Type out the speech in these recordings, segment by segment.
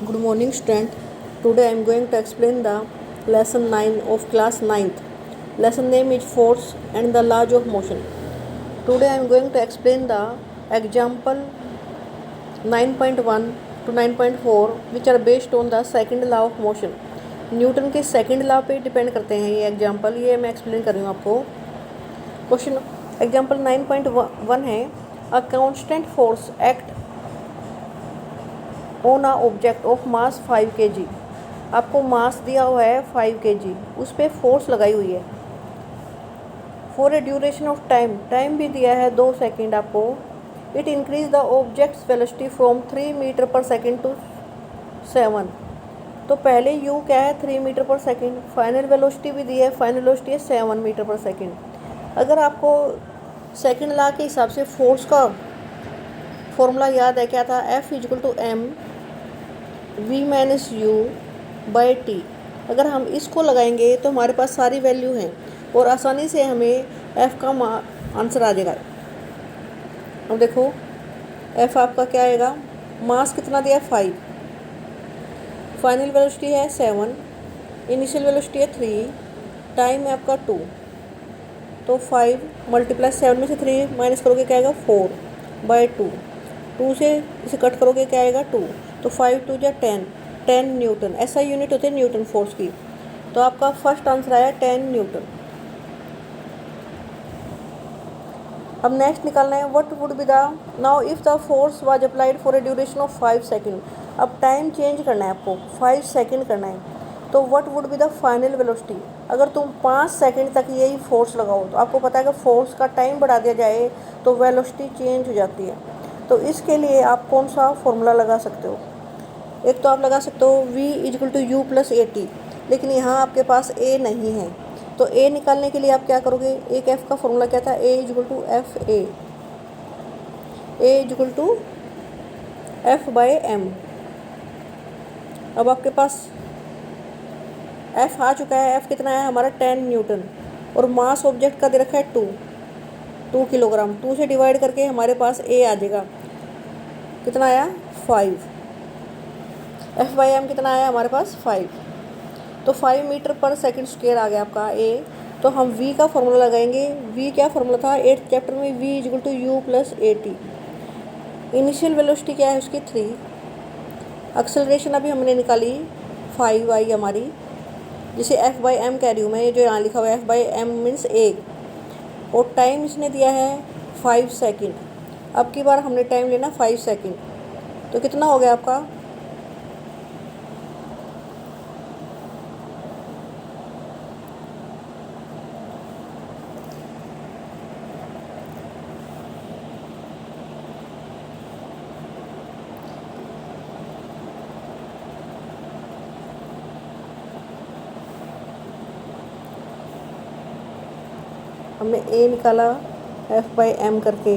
Good morning, student. Today I am going to explain the lesson 9 of class 9th. Lesson name is Force and the Laws of Motion. Today I am going to explain the example 9.1 to 9.4 which are based on the second law of motion. Newton के second law पे depend करते हैं ये example, ये मैं explain कर रही हूँ आपको. क्वेश्चन एग्जाम्पल 9.1 है, a constant force act on a object of mass 5 kg. आपको मास दिया हुआ है 5 kg, उस पर फोर्स लगाई हुई है. For a duration of time भी दिया है 2 सेकेंड आपको. It increase the object's velocity from 3 metre per second to 7. तो पहले यू क्या है 3 metre per second. Final velocity भी दी है, फाइनल वेलोसिटी है 7 मीटर पर सेकेंड. अगर आपको सेकेंड लॉ के हिसाब से फोर्स का फॉर्मूला याद है, क्या था, F equal to m v minus u by t. अगर हम इसको लगाएंगे तो हमारे पास सारी वैल्यू हैं और आसानी से हमें F का आंसर आ जाएगा. अब देखो F आपका क्या आएगा, मास कितना दिया 5, फाइनल वेलोसिटी है 7, इनिशियल वेलोसिटी है 3, टाइम है आपका 2. तो 5 मल्टीप्लाई 7 में से 3 माइनस करोगे क्या आएगा 4 बाई 2 से इसे कट करोगे क्या आएगा 2. तो 5 2 जा 10 न्यूटन. ऐसा यूनिट होते हैं न्यूटन फोर्स की. तो आपका फर्स्ट आंसर आया 10 न्यूटन. अब नेक्स्ट निकालना है, what would be the now if the force was applied for a duration of 5 second. अब टाइम चेंज करना है आपको, 5 सेकेंड करना है. तो what would be the final velocity. अगर तुम 5 सेकेंड तक यही फोर्स लगाओ तो आपको पता है कि फोर्स का टाइम बढ़ा दिया जाए तो वेलोसिटी चेंज हो जाती है. तो इसके लिए आप कौन सा फॉर्मूला लगा सकते हो. एक तो आप लगा सकते हो v equal to u plus a t, लेकिन यहाँ आपके पास a नहीं है. तो a निकालने के लिए आप क्या करोगे, एक f का फॉर्मूला क्या था, a equal to f a equal to f by m. अब आपके पास f आ चुका है. f कितना है हमारा 10 न्यूटन और मास ऑब्जेक्ट का दे रखा है 2 किलोग्राम. 2 से डिवाइड करके हमारे पास a आ जाएगा, कितना आया 5. एफ बाई एम कितना आया हमारे पास 5. तो 5 मीटर पर सेकंड स्क्वायर आ गया आपका a. तो हम v का फॉर्मूला लगाएंगे. v क्या फॉर्मूला था 8th चैप्टर में, v equal to u plus a t. Initial velocity क्या है उसकी 3. एक्सेलरेशन अभी हमने निकाली 5 आई हमारी, जिसे f बाई एम कह रही हूँ मैं, ये जो यहाँ लिखा हुआ है f बाई एम मीन्स 1. और टाइम इसने दिया है 5 सेकेंड. अब की बार हमने टाइम लेना 5 सेकेंड. तो कितना हो गया आपका, हमने a निकाला f बाई एम करके.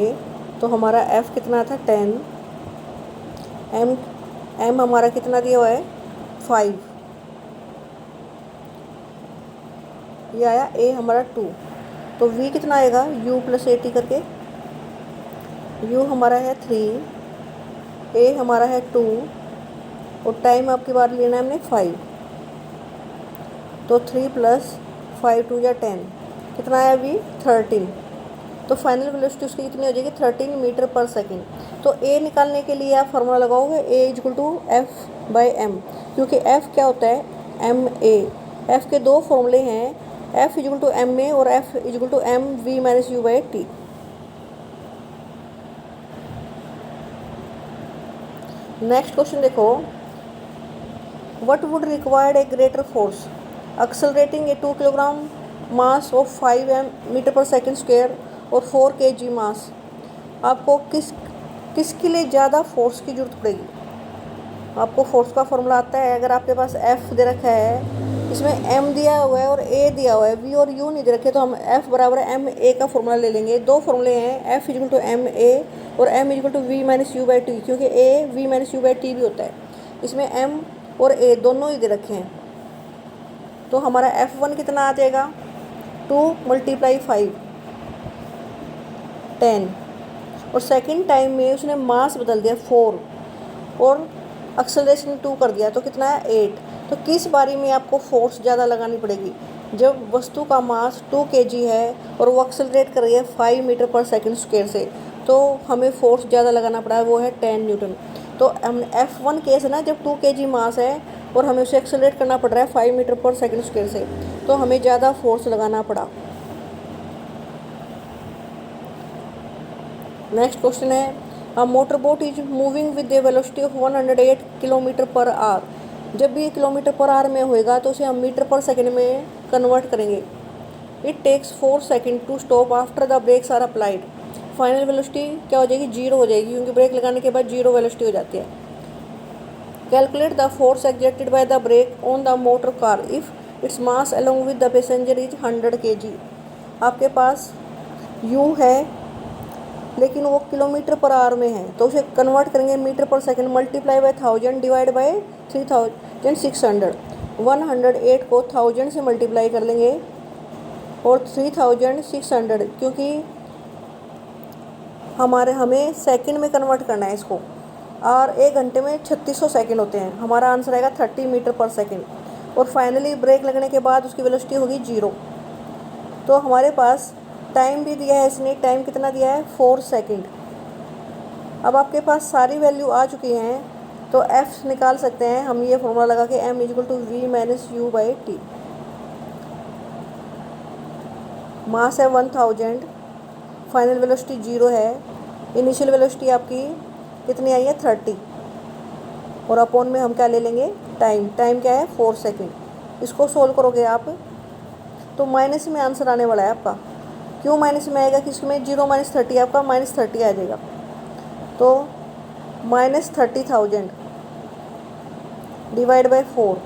तो हमारा f कितना था 10, m हमारा कितना दिया हुआ है 5, ये आया a हमारा 2. तो v कितना आएगा u प्लस ए टी करके. u हमारा है 3, a हमारा है 2 और टाइम आपकी बार लेना है हमने 5. तो 3 प्लस 5 2 या 10, कितना आया v 13. तो फाइनल वेलोसिटी उसकी कितनी हो जाएगी 13 मीटर पर सेकेंड. तो a निकालने के लिए आप फार्मूला लगाओगे a equal to f by m, क्योंकि f क्या होता है एम ए. f के दो फॉर्मूले हैं, f equal to m a और f equal to m v minus u by t. Next question देखो, what would required a greater force accelerating a 2 kilogram mass of 5 metre per second square और 4 kg मास. आपको किसके लिए ज़्यादा force की ज़रूरत पड़ेगी. आपको फोर्स का फॉर्मूला आता है. अगर आपके पास F दे रखा है, इसमें M दिया हुआ है और A दिया हुआ है, V और U नहीं दे रखे, तो हम F बराबर एम ए का फॉर्मूला ले लेंगे. दो फॉर्मूले हैं, F equal to m a और M equal to v minus u by t, क्योंकि A V minus u by t भी होता है. इसमें M और A दोनों ही दे रखे हैं. तो हमारा F1 कितना आ जाएगा 2 मल्टीप्लाई 5 10 और सेकंड टाइम में उसने मास बदल दिया 4 और एक्सेलरेशन 2 कर दिया तो कितना है 8। तो किस बारी में आपको फोर्स ज़्यादा लगानी पड़ेगी? जब वस्तु का मास 2 kg है और वो एक्सेलरेट कर रही है 5 मीटर पर सेकंड स्क्वायर से, तो हमें फोर्स ज़्यादा लगाना पड़ा है, वो है 10 न्यूटन। तो हम F1 केस है ना, जब 2 kg मास है और हमें उसे एक्सेलरेट करना पड़ रहा है 5 मीटर पर सेकंड स्क्वायर से, तो हमें ज़्यादा फोर्स लगाना पड़ा। नेक्स्ट क्वेश्चन है, a motor boat is moving with the velocity of 108 kilometre per hour. जब भी किलोमीटर पर आवर में होएगा तो उसे हम मीटर पर सेकंड में कन्वर्ट करेंगे। It takes 4 second to stop after the brakes are applied. Final velocity क्या हो जाएगी? 0 हो जाएगी, क्योंकि ब्रेक लगाने के बाद 0 वेलोसिटी हो जाती है। Calculate the force exerted by the brake on the motor car if its mass along with the passenger is 100 kg। आपके पास u है लेकिन वो किलोमीटर पर आवर में है, तो उसे कन्वर्ट करेंगे मीटर पर second, multiply by 1000 divide by 3600। 108 को 1000 से मल्टीप्लाई कर लेंगे और 3600, क्योंकि हमें सेकंड में कन्वर्ट करना है इसको, और 1 घंटे में 3600 सेकंड होते हैं। हमारा आंसर आएगा 30 मीटर पर सेकंड। और फाइनली ब्रेक लगने के बाद उसकी वेलोसिटी होगी 0। तो हमारे पास टाइम भी दिया है इसने, टाइम कितना दिया है? 4 सेकंड। अब आपके पास सारी वैल्यू आ चुकी हैं, तो F निकाल सकते हैं हम ये फॉर्मूला लगा के, M = V - U/T। मास है 1000, फाइनल वेलोसिटी 0 है, इनिशियल वेलोसिटी आपकी कितनी आई है? 30, और अपॉन में हम क्या ले लेंगे? टाइम। टाइम क्या है? 4 सेकंड। इसको सोल्व करोगे आप तो माइनस में आंसर आने वाला है आपका। क्यों माइनस में आएगा? कि इसमें 0 - 30 आपका -30 आ जाएगा, तो -30,000 डिवाइड बाय 4।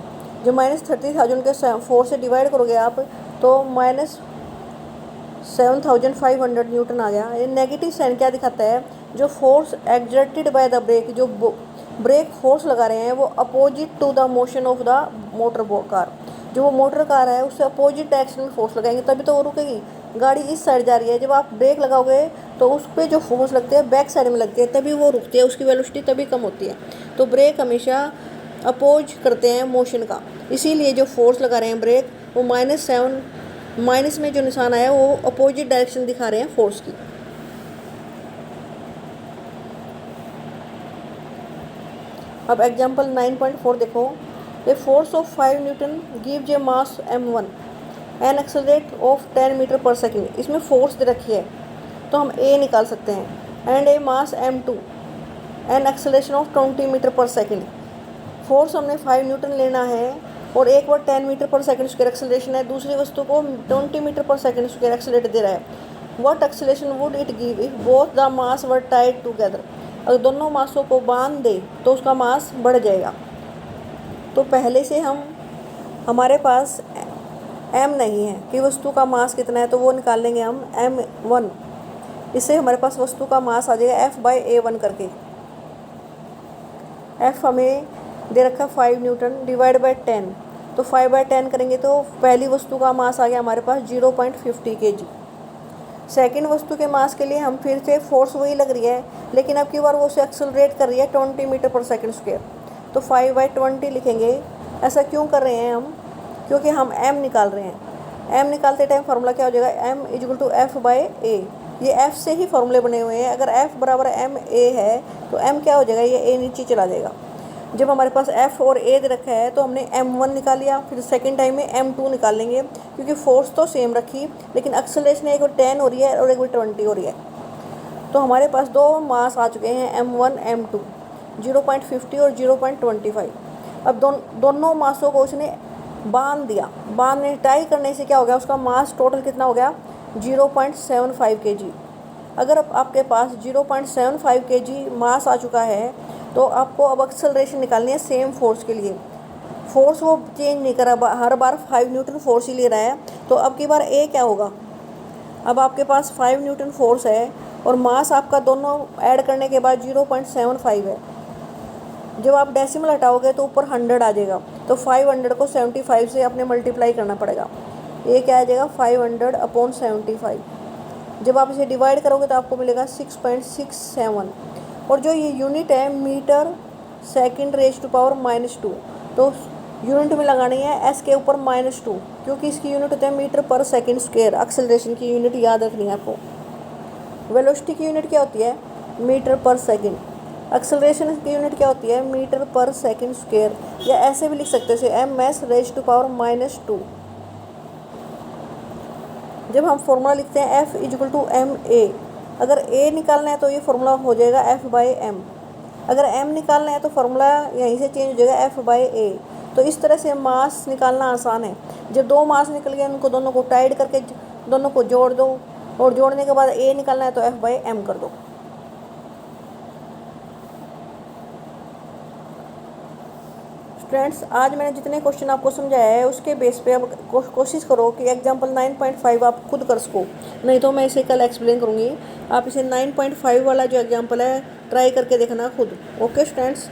जो -30,000 के 4 से डिवाइड करोगे आप तो -7500 न्यूटन आ गया। ये नेगेटिव साइन क्या दिखाता है? जो force exerted by the brake, जो ब्रेक फोर्स लगा रहे हैं वो opposite to the motion of the motor car. जो वो मोटर कार है उससे अपोजिट डायरेक्शन में फोर्स लगाएंगे तभी तो वो रुकेगी। गाड़ी इस साइड जा रही है, जब आप ब्रेक लगाओगे तो उस पर जो फोर्स लगते हैं बैक साइड में लगती है, तभी वो रुकती है, उसकी वेलोसिटी तभी कम होती है। तो ब्रेक हमेशा अपोज करते हैं मोशन का, इसीलिए जो फोर्स लगा रहे हैं ब्रेक वो माइनस में जो निशान आया वो अपोजिट डायरेक्शन दिखा रहे हैं फोर्स की। अब एग्जाम्पल 9.4 देखो। A force of 5 newton gives a mass m1 an accelerate of 10 metre per second. इसमें फोर्स दे रखी है तो हम ए निकाल सकते हैं। And a mass m2 an acceleration of 20 metre per second. Force हमने 5 न्यूटन लेना है और एक बार 10 metre per second square acceleration है, दूसरी वस्तु को 20 metre per second square accelerate दे रहा है। What acceleration would it give if both the mass were tied together. अगर दोनों मासों को बांध दे तो उसका मास बढ़ जाएगा। तो पहले से हमारे पास m नहीं है कि वस्तु का मास कितना है, तो वो निकाल लेंगे हम m1। इससे हमारे पास वस्तु का मास आ जाएगा F/A1 करके। F हमें दे रखा 5 न्यूटन डिवाइड बाय 10, तो 5/10 करेंगे तो पहली वस्तु का मास आ गया हमारे पास 0.50 kg। सेकेंड वस्तु के मास के लिए हम फिर से फोर्स वही लग रही है, लेकिन अब की बार वो उसे एक्सेलरेट कर रही है 20 मीटर पर सेकेंड स्क्वायर, तो 5/20 लिखेंगे। ऐसा क्यों कर रहे हैं हम? क्योंकि हम m निकाल रहे हैं। m निकालते टाइम फार्मूला क्या हो जाएगा? m = F/A। ये f से ही फार्मूले बने हुए हैं। अगर f = ma है तो m क्या हो जाएगा? ये a नीचे चला जाएगा। जब हमारे पास f और a दे रखा है तो हमने m1 निकाल लिया, फिर सेकंड टाइम में m2 निकाल लेंगे, क्योंकि फोर्स तो सेम रखी लेकिन एक्सेलरेशन एक बार 10 हो रही है और एक बार 20 हो रही है। तो हमारे पास दो मास आ चुके हैं m1 m2, 0.50 और 0.25। अब दोनों मासों को उसने बांध दिया। बांधने टाई करने से क्या हो गया? उसका मास टोटल कितना हो गया? 0.75 kg। अगर आपके पास 0.75 kg मास आ चुका है तो आपको अब एक्सेलरेशन निकालनी है सेम फोर्स के लिए। फोर्स वो चेंज नहीं करा, हर बार 5 न्यूटन फोर्स ही ले रहा है। तो अब की बार ए क्या होगा? अब आपके पास 5 न्यूटन फोर्स है और मास आपका दोनों ऐड करने के बाद 0.75 है। जब आप डेसिमल हटाओगे तो ऊपर 100 आ जाएगा, तो 500 को 75 से अपने मल्टीप्लाई करना पड़ेगा। ये क्या आ जाएगा? 500/75। जब आप इसे डिवाइड करोगे तो आपको मिलेगा 6.67। और जो ये यूनिट है metre second raise to power -2। तो यूनिट में लगानी है एस के ऊपर -2, क्योंकि इसकी यूनिट होता है मीटर पर सेकंड स्क्वायर। एक्सेलरेशन की यूनिट याद रखनी है आपको। वेलोसिटी की यूनिट क्या होती है? मीटर पर सेकंड। एक्सेलरेशन की यूनिट क्या होती है? मीटर पर सेकंड स्क्वायर। या ऐसे भी लिख सकते हैं m s raise to power -2। जब हम फॉर्मूला लिखते हैं F equal to m a, अगर ए निकालना है तो ये फॉर्मूला हो जाएगा F/m। अगर m निकालना है तो फॉर्मूला यहीं से चेंज हो जाएगा F/a। तो इस तरह से मास निकालना आसान है। जब दो मास निकल गए उनको दोनों को टाइड करके दोनों को जोड़ दो, और जोड़ने के बाद a निकालना है तो F/m कर दो। फ्रेंड्स, आज मैंने जितने क्वेश्चन आपको समझाया है उसके बेस पे अब कोशिश करो कि एग्जाम्पल 9.5 आप खुद कर सको। नहीं तो मैं इसे कल एक्सप्लेन करूँगी। आप इसे 9.5 वाला जो एग्जाम्पल है ट्राई करके देखना खुद। Okay students.